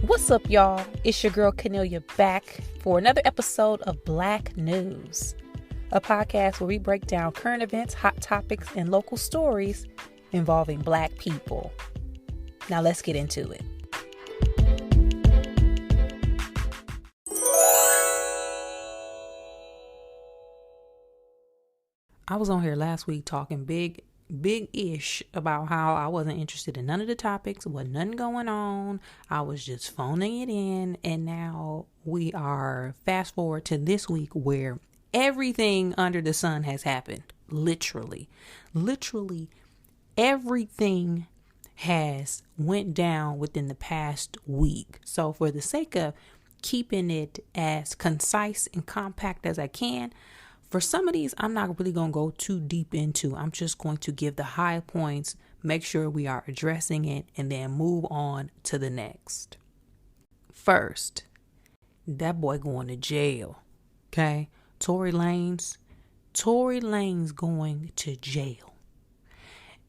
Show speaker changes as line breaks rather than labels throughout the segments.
What's up, y'all? It's your girl Cornelia back for another episode of Black News, a podcast where we break down current events, hot topics, and local stories involving Black people. Now let's get into it. I was on here last week talking big-ish about how I wasn't interested in none of the topics, wasn't nothing going on. I was just phoning it in. And now we are fast forward to this week where everything under the sun has happened. Literally everything has went down within the past week. So for the sake of keeping it as concise and compact as I can, for some of these, I'm not really going to go too deep into. I'm just going to give the high points, make sure we are addressing it, and then move on to the next. First, that boy going to jail. Okay? Tory Lanez going to jail.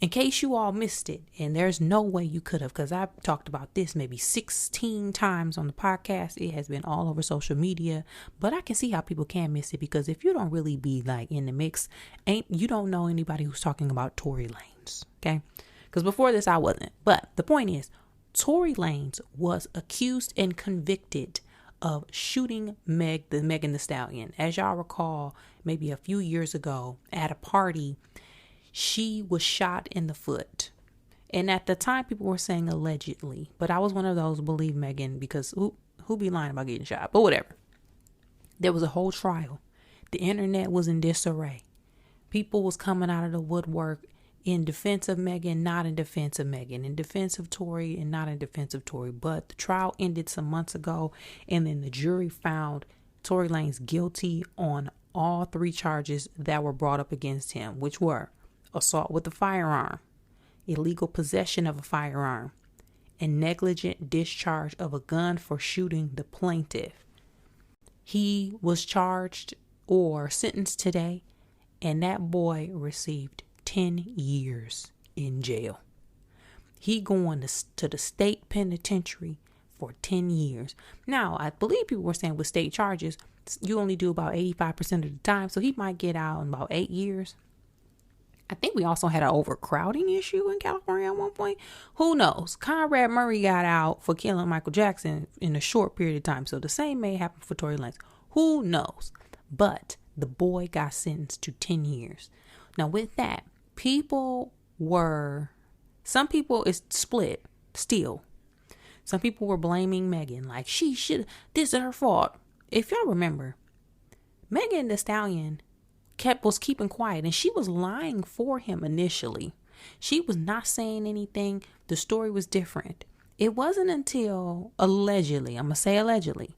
In case you all missed it, and there's no way you could have, because I've talked about this maybe 16 times on the podcast. It has been all over social media, but I can see how people can miss it, because if you don't really be like in the mix, you don't know anybody who's talking about Tory Lanez, okay? Because before this, I wasn't. But the point is, Tory Lanez was accused and convicted of shooting Megan Thee Stallion. As y'all recall, maybe a few years ago at a party, she was shot in the foot. And at the time, people were saying allegedly. But I was one of those, believe Megan, because who be lying about getting shot? But whatever. There was a whole trial. The internet was in disarray. People was coming out of the woodwork in defense of Megan, not in defense of Megan. In defense of Tory and not in defense of Tory. But the trial ended some months ago. And then the jury found Tory Lanez guilty on all 3 charges that were brought up against him, which were assault with a firearm, illegal possession of a firearm, and negligent discharge of a gun for shooting the plaintiff. He was charged or sentenced today, and that boy received 10 years in jail. He going to the state penitentiary for 10 years. Now, I believe people were saying with state charges, you only do about 85% of the time, so he might get out in about 8 years. I think we also had an overcrowding issue in California at one point. Who knows? Conrad Murray got out for killing Michael Jackson in a short period of time. So the same may happen for Tory Lanez. Who knows? But the boy got sentenced to 10 years. Now with that, some people is split still. Some people were blaming Megan, like this is her fault. If y'all remember, Megan Thee Stallion was keeping quiet, and she was lying for him initially. She was not saying anything. The story was different. It wasn't until allegedly, I'm gonna say allegedly,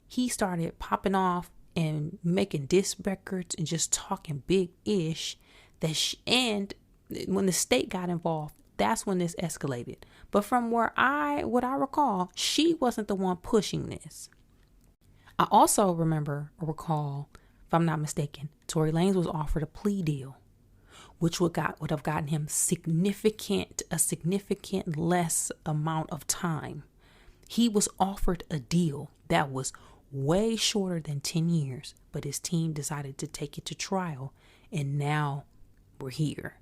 he started popping off and making diss records and just talking big-ish and when the state got involved, that's when this escalated. But from what I recall, she wasn't the one pushing this. I also recall, if I'm not mistaken, Tory Lanez was offered a plea deal, which would have gotten him a significant less amount of time. He was offered a deal that was way shorter than 10 years, but his team decided to take it to trial, and now we're here.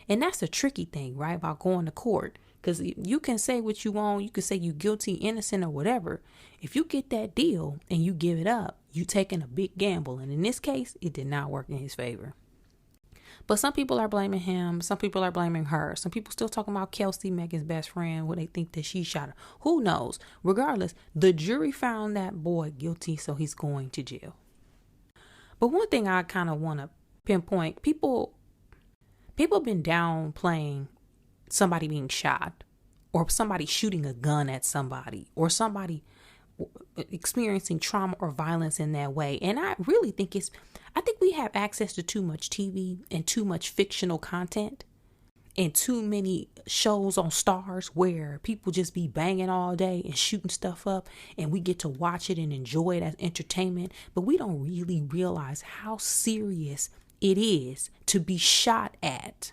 And that's the tricky thing, right, about going to court, because you can say what you want. You can say you guilty, innocent, or whatever. If you get that deal and you give it up, you taking a big gamble. And in this case, it did not work in his favor. But some people are blaming him. Some people are blaming her. Some people still talking about Kelsey, Megan's best friend, what they think that she shot her. Who knows? Regardless, the jury found that boy guilty, so he's going to jail. But one thing I kind of want to pinpoint, people been downplaying somebody being shot, or somebody shooting a gun at somebody, or somebody experiencing trauma or violence in that way. And I really think we have access to too much TV and too much fictional content and too many shows on Stars where people just be banging all day and shooting stuff up, and we get to watch it and enjoy it as entertainment, but we don't really realize how serious it is to be shot at,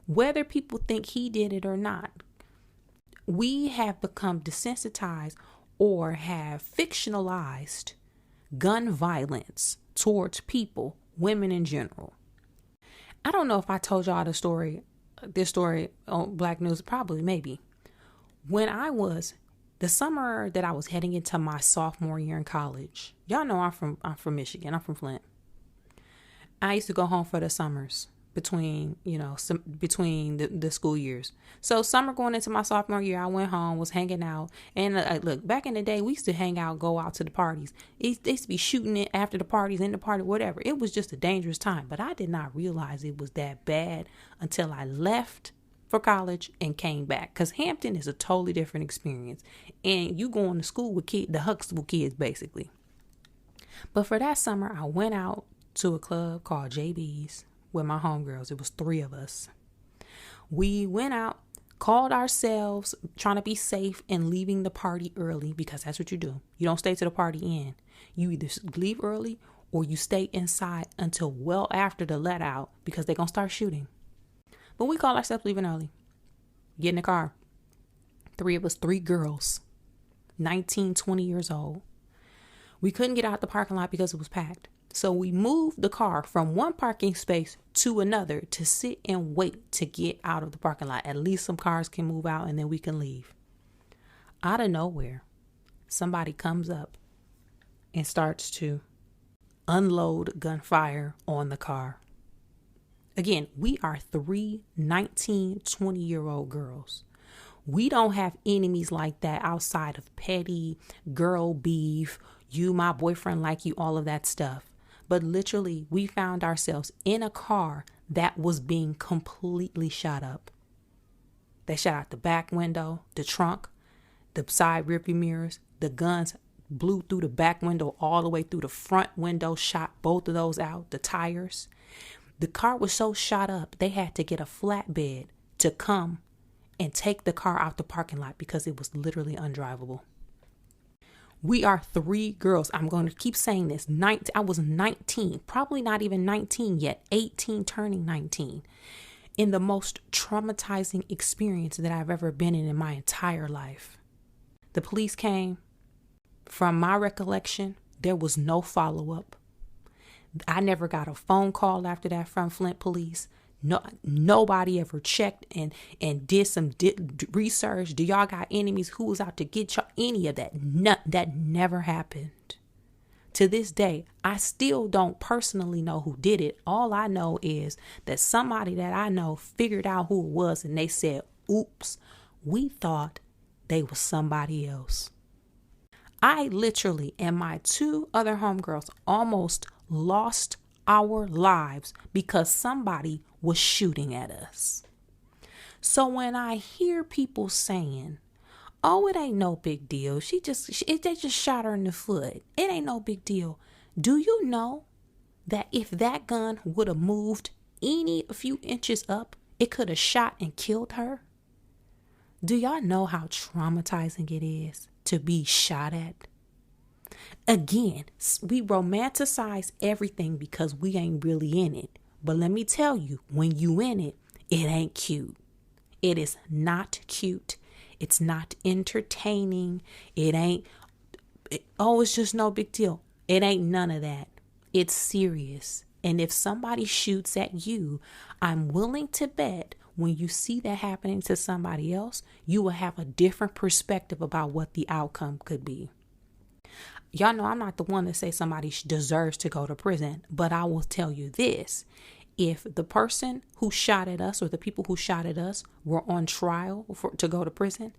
whether people think he did it or not. we have become desensitized or have fictionalized gun violence towards people, women in general. I don't know if I told y'all this story on Black News, probably, maybe. When the summer that I was heading into my sophomore year in college, y'all know I'm from Michigan. I'm from Flint. I used to go home for the summers between the school years. So summer going into my sophomore year, I went home, was hanging out. And look, back in the day, we used to hang out, go out to the parties. They used to be shooting it after the parties, in the party, whatever. It was just a dangerous time. But I did not realize it was that bad until I left for college and came back. Because Hampton is a totally different experience. And you going to school with the Huxtable kids, basically. But for that summer, I went out to a club called JB's with my homegirls. It was 3 of us. We went out, called ourselves trying to be safe and leaving the party early, because that's what you do. You don't stay to the party end. You either leave early or you stay inside until well after the let out, because they're going to start shooting. But we call ourselves leaving early. Get in the car. 3 of us, 3 girls, 19, 20 years old. We couldn't get out the parking lot because it was packed. So we moved the car from one parking space to another to sit and wait to get out of the parking lot. At least some cars can move out and then we can leave. Out of nowhere, somebody comes up and starts to unload gunfire on the car. Again, we are 3 19, 20-year-old girls. We don't have enemies like that outside of petty girl beef, you, my boyfriend like you, all of that stuff. But literally, we found ourselves in a car that was being completely shot up. They shot out the back window, the trunk, the side rearview mirrors. The guns blew through the back window all the way through the front window, shot both of those out, the tires. The car was so shot up, they had to get a flatbed to come and take the car out the parking lot because it was literally undrivable. We are 3 girls. I'm going to keep saying this. I was 19, probably not even 19 yet, 18 turning 19. In the most traumatizing experience that I've ever been in my entire life. The police came. From my recollection, there was no follow-up. I never got a phone call after that from Flint police. No, nobody ever checked and did some research. Do y'all got enemies? Who was out to get y'all? Any of that? That never happened. To this day, I still don't personally know who did it. All I know is that somebody that I know figured out who it was, and they said, "Oops, we thought they was somebody else." I literally and my 2 other homegirls almost lost our lives because somebody was shooting at us. So when I hear people saying, "Oh, it ain't no big deal. They just shot her in the foot. It ain't no big deal." Do you know that if that gun would have moved a few inches up, it could have shot and killed her? Do y'all know how traumatizing it is to be shot at? Again, we romanticize everything because we ain't really in it. But let me tell you, when you in it, it ain't cute. It is not cute. It's not entertaining. It's just no big deal. It ain't none of that. It's serious. And if somebody shoots at you, I'm willing to bet when you see that happening to somebody else, you will have a different perspective about what the outcome could be. Y'all know I'm not the one to say somebody deserves to go to prison, but I will tell you this. If the person who shot at us or the people who shot at us were on trial to go to prison,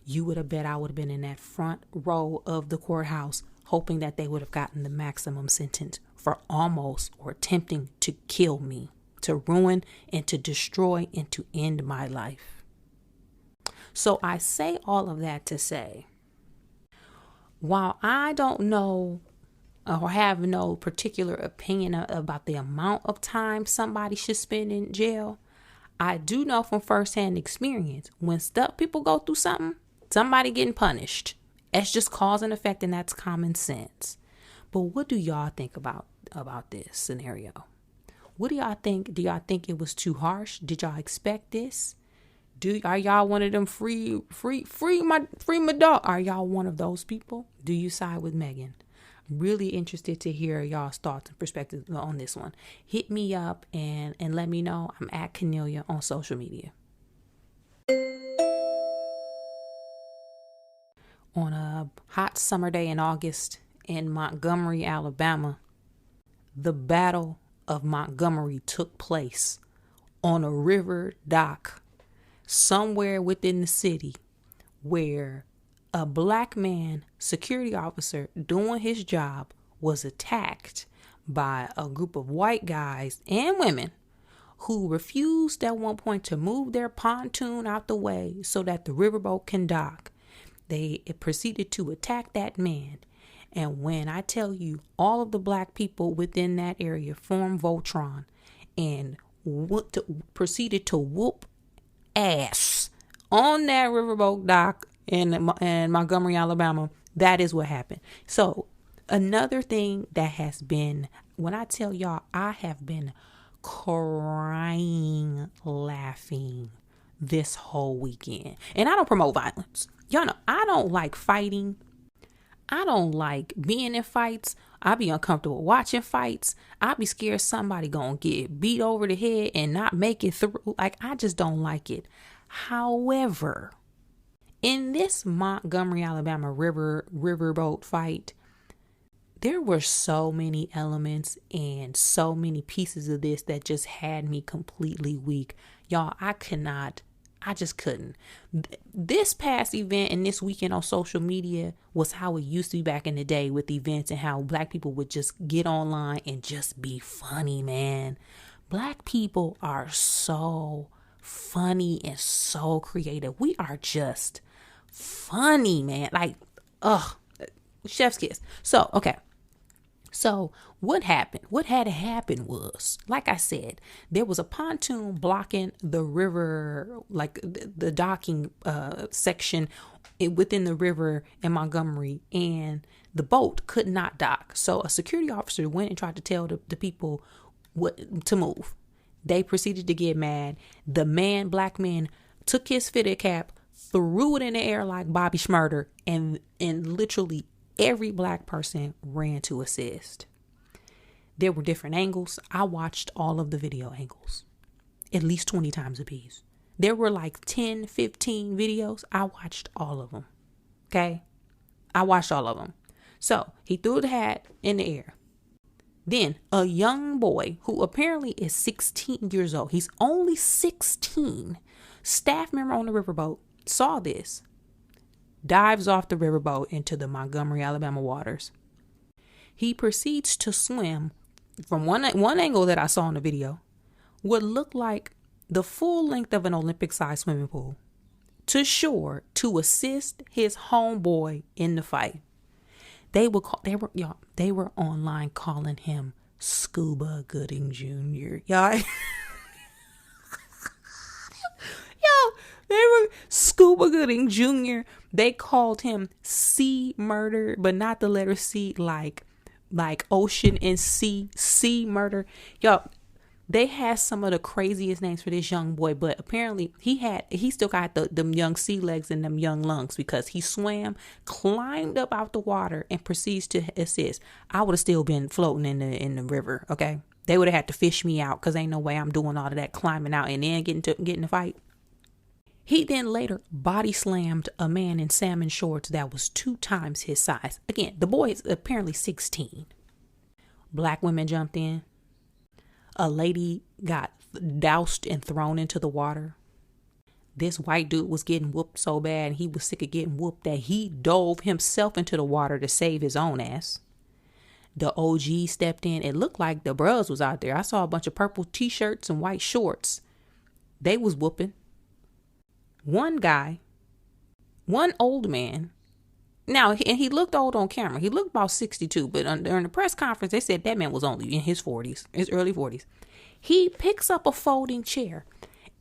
you would have bet I would have been in that front row of the courthouse hoping that they would have gotten the maximum sentence for almost or attempting to kill me, to ruin and to destroy and to end my life. So I say all of that to say, while I don't know or have no particular opinion about the amount of time somebody should spend in jail, I do know from firsthand experience, when people go through something, somebody getting punished. It's just cause and effect, and that's common sense. But what do y'all think about this scenario? What do y'all think? Do y'all think it was too harsh? Did y'all expect this? Are y'all one of them free my dog? Are y'all one of those people? Do you side with Megan? Really interested to hear y'all's thoughts and perspectives on this one. Hit me up and let me know. I'm at Cornelia on social media. On a hot summer day in August in Montgomery, Alabama, the Battle of Montgomery took place on a river dock somewhere within the city, where a black man, security officer doing his job, was attacked by a group of white guys and women who refused at one point to move their pontoon out the way so that the riverboat can dock. They proceeded to attack that man. And when I tell you, all of the black people within that area formed Voltron and proceeded to whoop ass on that riverboat dock in Montgomery, Alabama. That is what happened. So another thing that has been, when I tell y'all, I have been crying, laughing this whole weekend. And I don't promote violence. Y'all know I don't like fighting. I don't like being in fights. I be uncomfortable watching fights. I be scared somebody gonna get beat over the head and not make it through. Like, I just don't like it. However, in this Montgomery, Alabama riverboat fight, there were so many elements and so many pieces of this that just had me completely weak. Y'all, I just couldn't. This past event and this weekend on social media was how it used to be back in the day with events, and how black people would just get online and just be funny, man. Black people are so funny and so creative. We are just funny, man. Like, chef's kiss. So, okay. So what happened? What had to happen was, like I said, there was a pontoon blocking the river, like the docking section within the river in Montgomery, and the boat could not dock. So a security officer went and tried to tell the people what to move. They proceeded to get mad. The black man, took his fitted cap, threw it in the air like Bobby Shmurda, and literally every black person ran to assist. There were different angles. I watched all of the video angles, at least 20 times a piece. There were like 10, 15 videos. I watched all of them. Okay? I watched all of them. So he threw the hat in the air. Then a young boy who apparently is 16 years old, he's only 16, staff member on the riverboat, saw this, dives off the riverboat into the Montgomery, Alabama waters. He proceeds to swim from one angle that I saw in the video, what looked like the full length of an Olympic-sized swimming pool, to shore to assist his homeboy in the fight. They were online calling him Scuba Gooding Jr. Y'all. They were Scuba Gooding Jr. They called him C Murder, but not the letter C, like ocean and sea murder. Y'all, they had some of the craziest names for this young boy, but apparently he still got them young sea legs and them young lungs, because he swam, climbed up out the water, and proceeds to assist. I would have still been floating in the river. Okay, they would have had to fish me out, because ain't no way I'm doing all of that climbing out and then getting the fight. He then later body slammed a man in salmon shorts that was 2 times his size. Again, the boy is apparently 16. Black women jumped in. A lady got doused and thrown into the water. This white dude was getting whooped so bad, and he was sick of getting whooped, that he dove himself into the water to save his own ass. The OG stepped in. It looked like the bros was out there. I saw a bunch of purple t-shirts and white shorts. They was whooping. One old man. Now, and he looked old on camera. He looked about 62, but during the press conference, they said that man was only in his 40s, his early 40s. He picks up a folding chair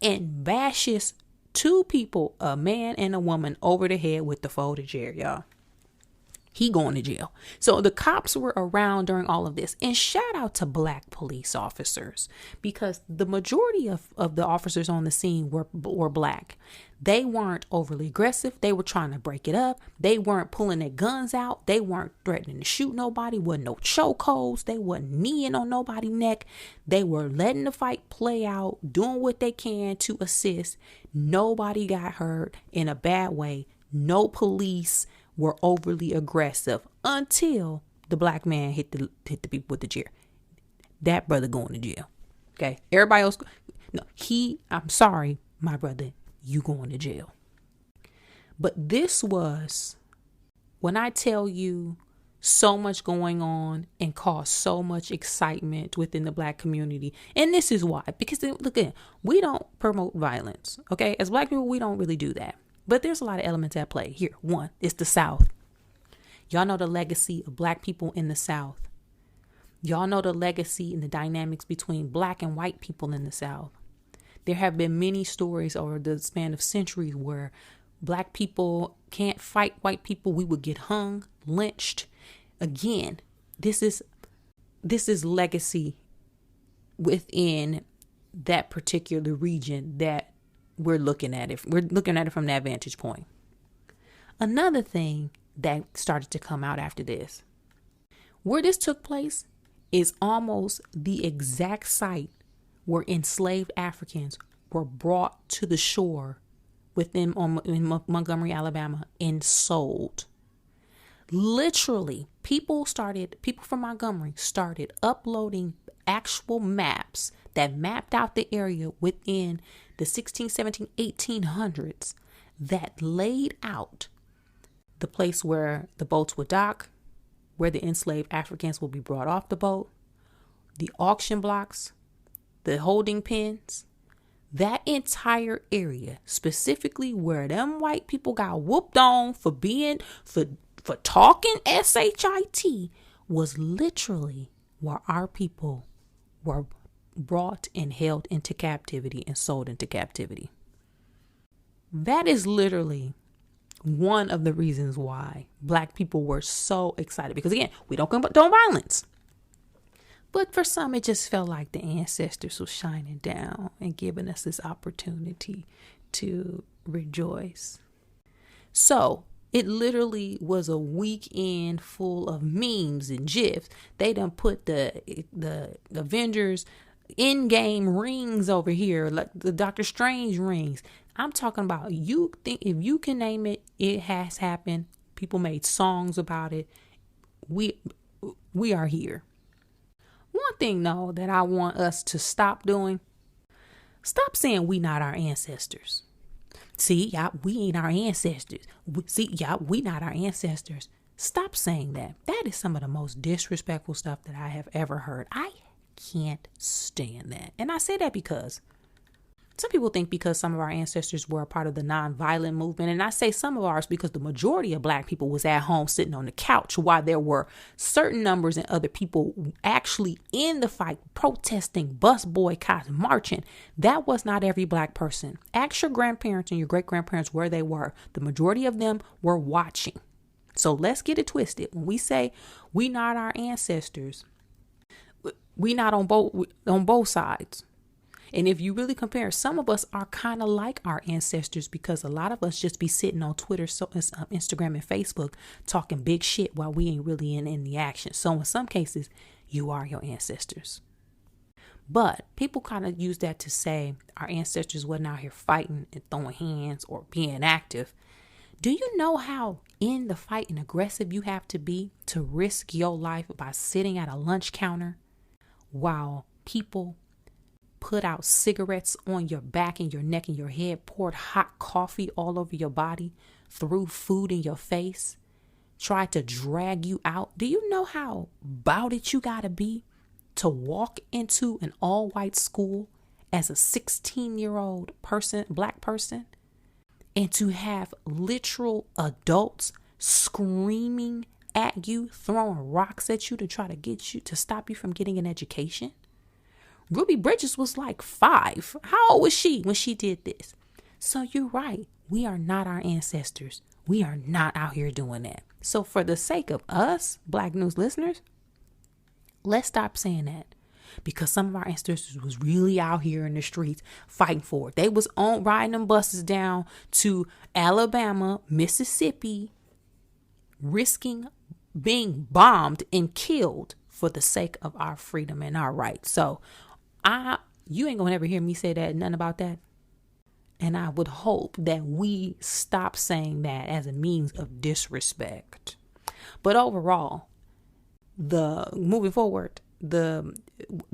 and bashes 2 people, a man and a woman, over the head with the folding chair, y'all. He going to jail. So the cops were around during all of this. And shout out to black police officers, because the majority of the officers on the scene were black. They weren't overly aggressive. They were trying to break it up. They weren't pulling their guns out. They weren't threatening to shoot nobody. Wasn't no chokeholds. They wasn't kneeing on nobody's neck. They were letting the fight play out, doing what they can to assist. Nobody got hurt in a bad way. No police were overly aggressive until the black man hit the people with the chair. That brother going to jail. Okay. Everybody else. No, I'm sorry, my brother, you going to jail. But this was, when I tell you, so much going on and caused so much excitement within the black community. And this is why, because look, we don't promote violence. Okay. As black people, we don't really do that. But there's a lot of elements at play here. One, it's the South. Y'all know the legacy of black people in the South. Y'all know the legacy and the dynamics between black and white people in the South. There have been many stories over the span of centuries where black people can't fight white people. We would get hung, lynched. Again, this is legacy within that particular region that we're looking at it. We're looking at it from that vantage point. Another thing that started to come out after this, where this took place, is almost the exact site where enslaved Africans were brought to the shore in Montgomery, Alabama, and sold. Literally, people from Montgomery started uploading actual maps that mapped out the area within the 16, 17, 1800s that laid out the place where the boats would dock, where the enslaved Africans will be brought off the boat, the auction blocks, the holding pens, that entire area, specifically where them white people got whooped on for talking SHIT, was literally where our people were brought and held into captivity and sold into captivity. That is literally one of the reasons why black people were so excited, because again, we don't condone violence, but for some it just felt like the ancestors were shining down and giving us this opportunity to rejoice. So it literally was a weekend full of memes and gifs. They done put the Avengers in-game rings over here, like the Doctor Strange rings. I'm talking about, you think if you can name it, it has happened. People made songs about it. We are here. One thing though that I want us to stop doing, stop saying we not our ancestors. See, y'all, we ain't our ancestors. We not our ancestors. Stop saying that. That is some of the most disrespectful stuff that I have ever heard. I can't stand that. And I say that because some people think because some of our ancestors were a part of the nonviolent movement. And I say some of ours because the majority of black people was at home sitting on the couch while there were certain numbers and other people actually in the fight, protesting, bus boycotts, marching. That was not every black person. Ask your grandparents and your great grandparents where they were. The majority of them were watching. So let's get it twisted. When we say we not our ancestors, we not on both sides. And if you really compare, some of us are kind of like our ancestors, because a lot of us just be sitting on Twitter, Instagram, and Facebook talking big shit while we ain't really in the action. So in some cases, you are your ancestors. But people kind of use that to say our ancestors wasn't out here fighting and throwing hands or being active. Do you know how in the fight and aggressive you have to be to risk your life by sitting at a lunch counter while people put out cigarettes on your back and your neck and your head, poured hot coffee all over your body, threw food in your face, tried to drag you out? Do you know how about it you gotta be to walk into an all-white school as a 16-year-old person, black person, and to have literal adults screaming at you, throwing rocks at you to try to get you, to stop you from getting an education? Ruby Bridges was like 5. How old was she when she did this? So you're right. We are not our ancestors. We are not out here doing that. So for the sake of us, Black News listeners, let's stop saying that. Because some of our ancestors was really out here in the streets fighting for it. They was on riding them buses down to Alabama, Mississippi, risking being bombed and killed for the sake of our freedom and our rights. So you ain't gonna ever hear me say that, nothing about that. And I would hope that we stop saying that as a means of disrespect. But overall, moving forward, the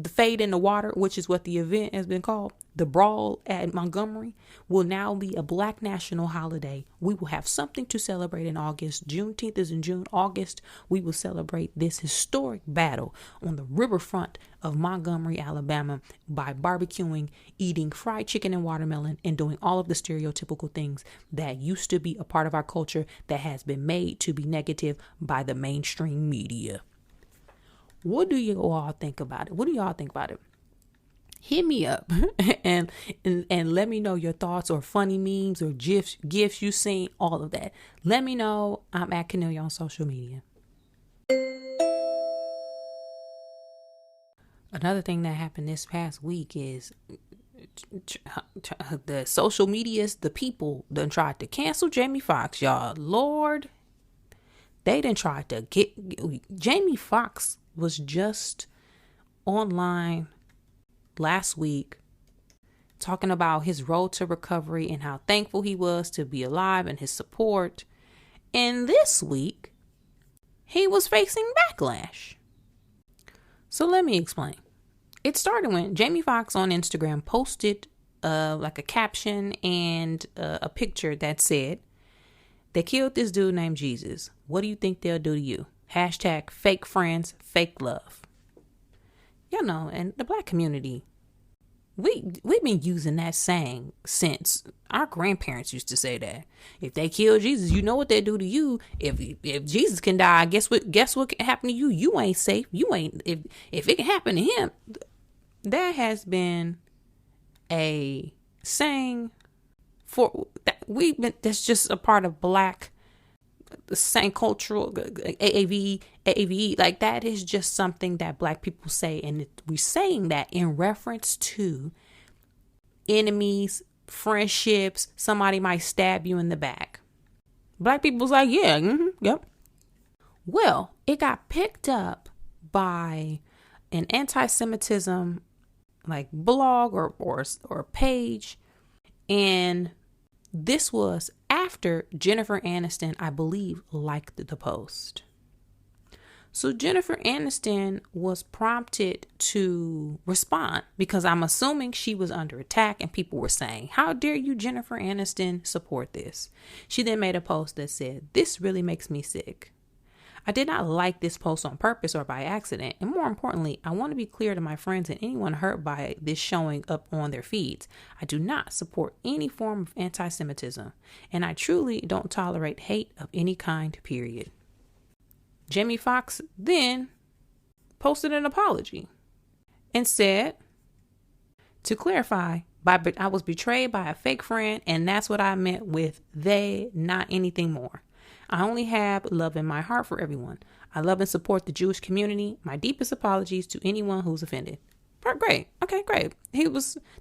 fade in the water, which is what the event has been called, the brawl at Montgomery, will now be a Black national holiday. We will have something to celebrate in August. Juneteenth is in June. August, we will celebrate this historic battle on the riverfront of Montgomery, Alabama, by barbecuing, eating fried chicken and watermelon, and doing all of the stereotypical things that used to be a part of our culture that has been made to be negative by the mainstream media. What do you all think about it? What do y'all think about it? Hit me up and let me know your thoughts or funny memes or gifs you seen, all of that. Let me know. I'm at Cornelia on social media. Another thing that happened this past week is the social medias, the people done tried to cancel Jamie Foxx, y'all. Lord, they done tried to get Jamie Foxx was just online last week talking about his road to recovery and how thankful he was to be alive and his support. And this week, he was facing backlash. So let me explain. It started when Jamie Foxx on Instagram posted like a caption and a picture that said, "They killed this dude named Jesus. What do you think they'll do to you? Hashtag fake friends, fake love." You know, and the Black community, we've been using that saying since our grandparents used to say that. If they kill Jesus, you know what they do to you. If Jesus can die, guess what can happen to you? You ain't safe. You ain't, if it can happen to him. That has been a saying for that that's just a part of Black, the same cultural AAVE, like that is just something that Black people say, and we're saying that in reference to enemies, friendships. Somebody might stab you in the back. Black people's like, yeah, yep. Well, it got picked up by an anti-Semitism like blog or page, and this was after Jennifer Aniston, I believe, liked the post. So Jennifer Aniston was prompted to respond because I'm assuming she was under attack and people were saying, "How dare you, Jennifer Aniston, support this?" She then made a post that said, "This really makes me sick. I did not like this post on purpose or by accident. And more importantly, I want to be clear to my friends and anyone hurt by this showing up on their feeds. I do not support any form of anti-Semitism, and I truly don't tolerate hate of any kind, period." Jamie Foxx then posted an apology and said, "To clarify, I was betrayed by a fake friend, and that's what I meant with they, not anything more. I only have love in my heart for everyone. I love and support the Jewish community. My deepest apologies to anyone who's offended." Great. Okay, great.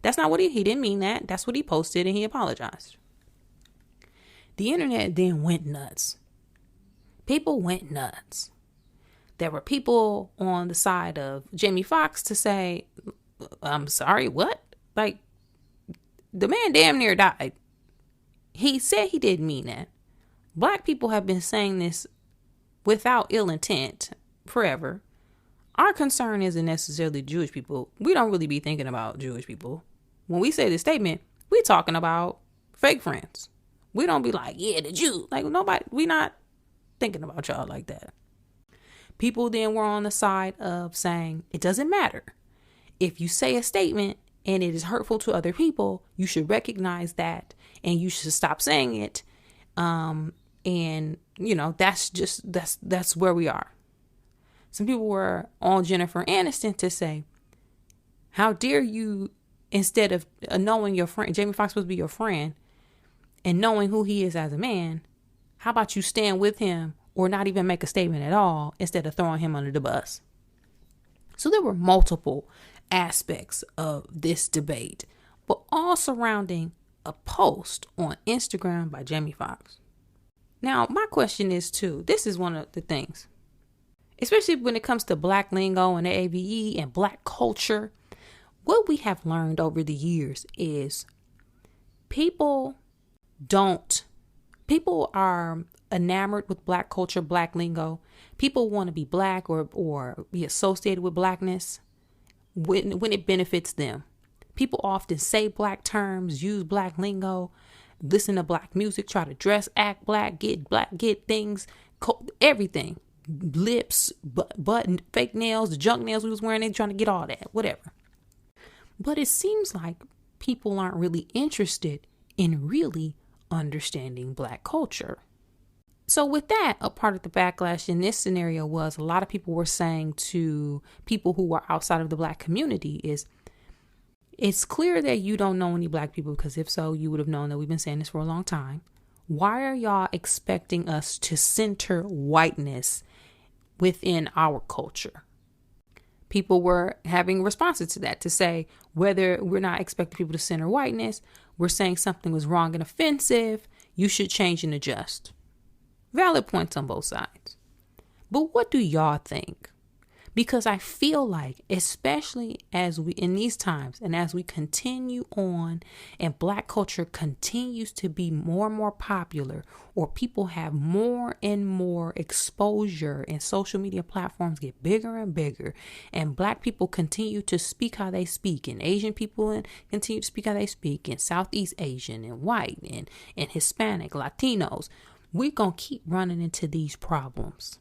That's not what he didn't mean that. That's what he posted, and he apologized. The internet then went nuts. People went nuts. There were people on the side of Jamie Foxx to say, "I'm sorry, what?" Like, the man damn near died. He said he didn't mean that. Black people have been saying this without ill intent forever. Our concern isn't necessarily Jewish people. We don't really be thinking about Jewish people. When we say this statement, we're talking about fake friends. We don't be like, yeah, the Jew. Like, nobody, we not thinking about y'all like that. People then were on the side of saying, it doesn't matter. If you say a statement and it is hurtful to other people, you should recognize that and you should stop saying it. And you know, that's where we are. Some people were on Jennifer Aniston to say, "How dare you, instead of knowing your friend, Jamie Foxx supposed to be your friend, and knowing who he is as a man, how about you stand with him or not even make a statement at all instead of throwing him under the bus? So there were multiple aspects of this debate, but all surrounding a post on Instagram by Jamie Foxx. Now, my question is too, this is one of the things, especially when it comes to Black lingo and AAVE and Black culture, what we have learned over the years is people are enamored with Black culture, Black lingo. People want to be Black or be associated with Blackness when it benefits them. People often say Black terms, use Black lingo, listen to Black music, try to dress, act Black, get things, everything. Lips, button, fake nails, the junk nails we was wearing, they trying to get all that, whatever. But it seems like people aren't really interested in really understanding Black culture. So with that, a part of the backlash in this scenario was a lot of people were saying to people who are outside of the Black community is, it's clear that you don't know any Black people, because if so, you would have known that we've been saying this for a long time. Why are y'all expecting us to center whiteness within our culture? People were having responses to that to say, whether we're not expecting people to center whiteness, we're saying something was wrong and offensive, you should change and adjust. Valid points on both sides. But what do y'all think? Because I feel like, especially as we in these times and as we continue on and Black culture continues to be more and more popular, or people have more and more exposure and social media platforms get bigger and bigger, and Black people continue to speak how they speak, and Asian people continue to speak how they speak, and Southeast Asian and white and Hispanic, Latinos, we're going to keep running into these problems.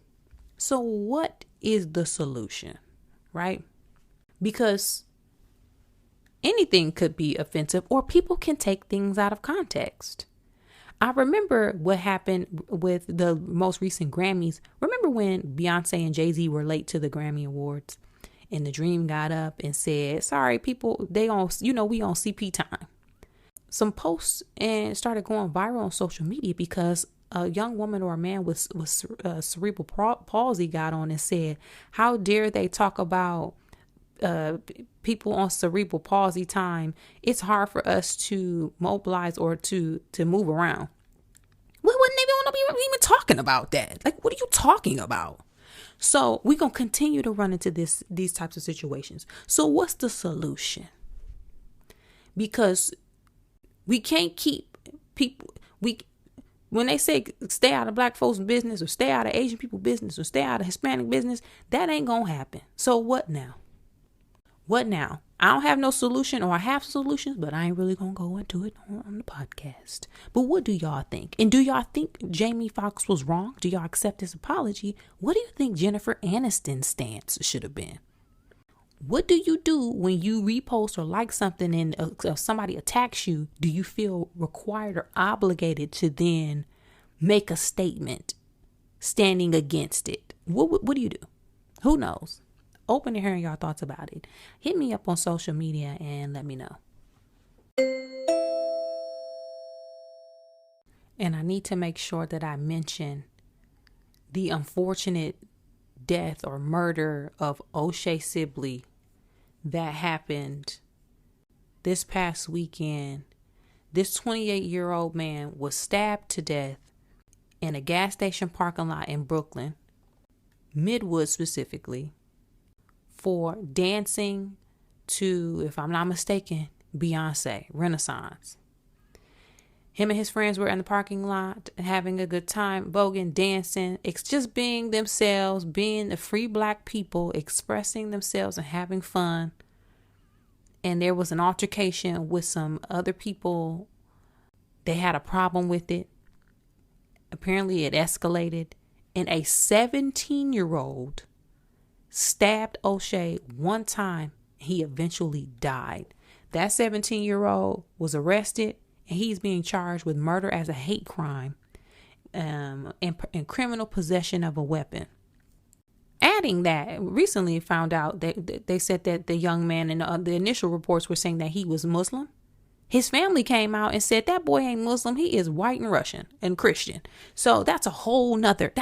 So what is the solution, right? Because anything could be offensive, or people can take things out of context. I remember what happened with the most recent Grammys. Remember when Beyonce and Jay-Z were late to the Grammy Awards, and The Dream got up and said, sorry, people, we on CP time. Some posts and started going viral on social media because a young woman or a man with cerebral palsy got on and said, how dare they talk about people on cerebral palsy time? It's hard for us to mobilize or to move around. We wouldn't even want to be even talking about that. Like, what are you talking about? So we're going to continue to run into these types of situations. So what's the solution? Because we can't keep people, when they say stay out of Black folks' business, or stay out of Asian people business, or stay out of Hispanic business, that ain't going to happen. So what now? What now? I don't have no solution, or I have solutions, but I ain't really going to go into it on the podcast. But what do y'all think? And do y'all think Jamie Foxx was wrong? Do y'all accept his apology? What do you think Jennifer Aniston's stance should have been? What do you do when you repost or like something and somebody attacks you? Do you feel required or obligated to then make a statement standing against it? What do you do? Who knows? Open to hearing y'all thoughts about it. Hit me up on social media and let me know. And I need to make sure that I mention the unfortunate death or murder of O'Shea Sibley that happened this past weekend. This 28-year-old man was stabbed to death in a gas station parking lot in Brooklyn, Midwood specifically, for dancing to, if I'm not mistaken, Beyonce, Renaissance. Him and his friends were in the parking lot having a good time, voguing, dancing, just being themselves, being the free Black people, expressing themselves and having fun. And there was an altercation with some other people. They had a problem with it. Apparently it escalated, and a 17-year-old stabbed O'Shea one time. He eventually died. That 17-year-old was arrested, and he's being charged with murder as a hate crime and criminal possession of a weapon. Adding that, recently found out that they said that the young man, and the initial reports were saying that he was Muslim, His family came out and said that boy ain't Muslim. He is white and Russian and Christian. So that's a whole nother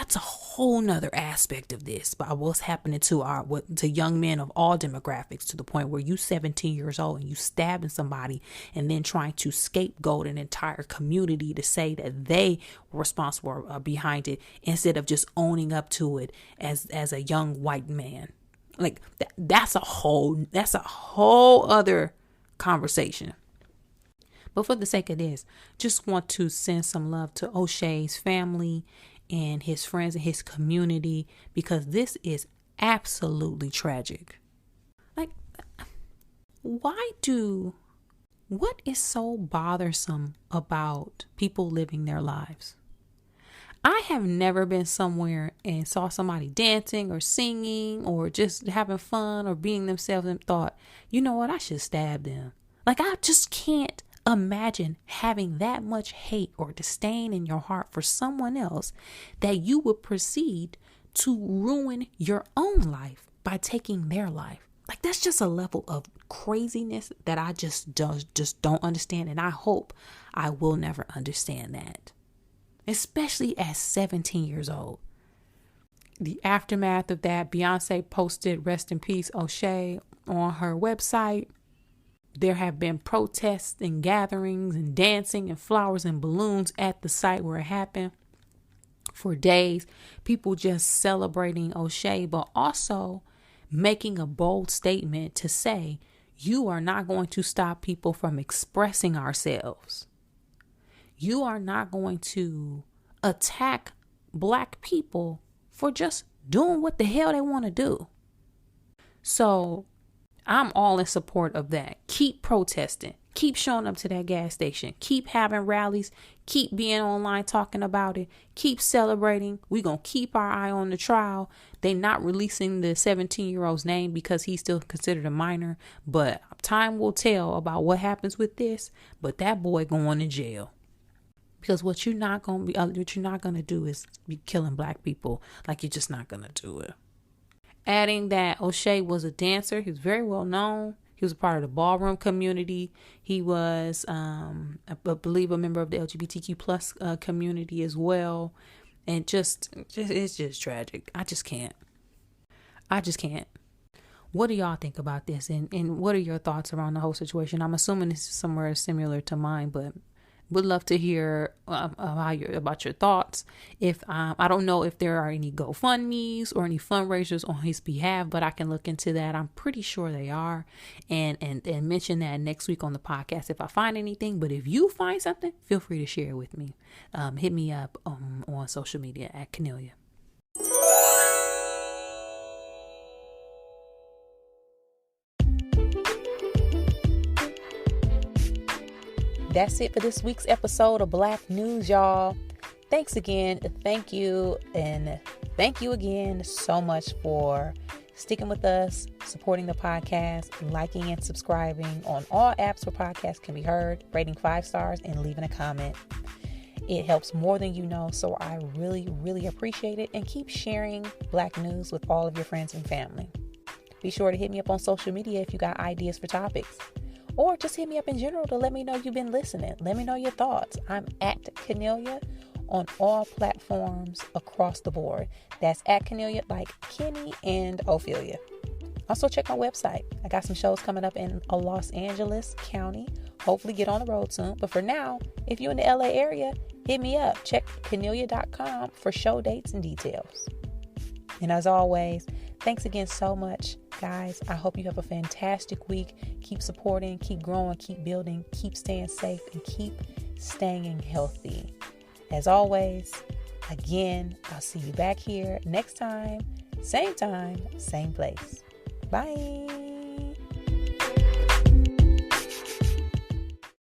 aspect of this, about what's happening to young men of all demographics, to the point where you 17 years old and you stabbing somebody and then trying to scapegoat an entire community to say that they were responsible behind it, instead of just owning up to it as a young white man. Like that's a whole other conversation. But for the sake of this, just want to send some love to O'Shea's family and his friends and his community, because this is absolutely tragic. Like, what is so bothersome about people living their lives? I have never been somewhere and saw somebody dancing or singing or just having fun or being themselves and thought, you know what, I should stab them. Like, I just can't imagine having that much hate or disdain in your heart for someone else that you would proceed to ruin your own life by taking their life. Like, that's just a level of craziness that I just don't understand. And I hope I will never understand that, especially at 17 years old. The aftermath of that, Beyonce posted "Rest in Peace, O'Shea" on her website. There have been protests and gatherings and dancing and flowers and balloons at the site where it happened for days. People just celebrating O'Shea, but also making a bold statement to say, you are not going to stop people from expressing ourselves. You are not going to attack Black people for just doing what the hell they want to do. So I'm all in support of that. Keep protesting. Keep showing up to that gas station. Keep having rallies. Keep being online talking about it. Keep celebrating. We're going to keep our eye on the trial. They're not releasing the 17-year-old's name because he's still considered a minor. But time will tell about what happens with this. But that boy going to jail. Because what you're not going to do is be killing Black people. Like, you're just not going to do it. Adding that O'Shea was a dancer. He was very well known. He was a part of the ballroom community. He was, I believe, a member of the LGBTQ plus community as well. And it's just tragic. I just can't. What do y'all think about this? And what are your thoughts around the whole situation? I'm assuming this is somewhere similar to mine, but would love to hear about your thoughts. If I don't know if there are any GoFundMes or any fundraisers on his behalf, but I can look into that. I'm pretty sure they are, and mention that next week on the podcast if I find anything. But if you find something, feel free to share it with me. Hit me up on social media at Kennelia. That's it for this week's episode of Black News, y'all. Thanks again. Thank you. And thank you again so much for sticking with us, supporting the podcast, liking and subscribing on all apps where podcasts can be heard, rating 5 stars and leaving a comment. It helps more than you know, so I really, really appreciate it. And keep sharing Black News with all of your friends and family. Be sure to hit me up on social media if you got ideas for topics. Or just hit me up in general to let me know you've been listening. Let me know your thoughts. I'm at Kennelia on all platforms across the board. That's at Kennelia, like Kenny and Ophelia. Also check my website. I got some shows coming up in Los Angeles County. Hopefully get on the road soon. But for now, if you're in the LA area, hit me up. Check Kennelia.com for show dates and details. And as always, thanks again so much, guys. I hope you have a fantastic week. Keep supporting, keep growing, keep building, keep staying safe, and keep staying healthy. As always, again, I'll see you back here next time, same time, same place. Bye.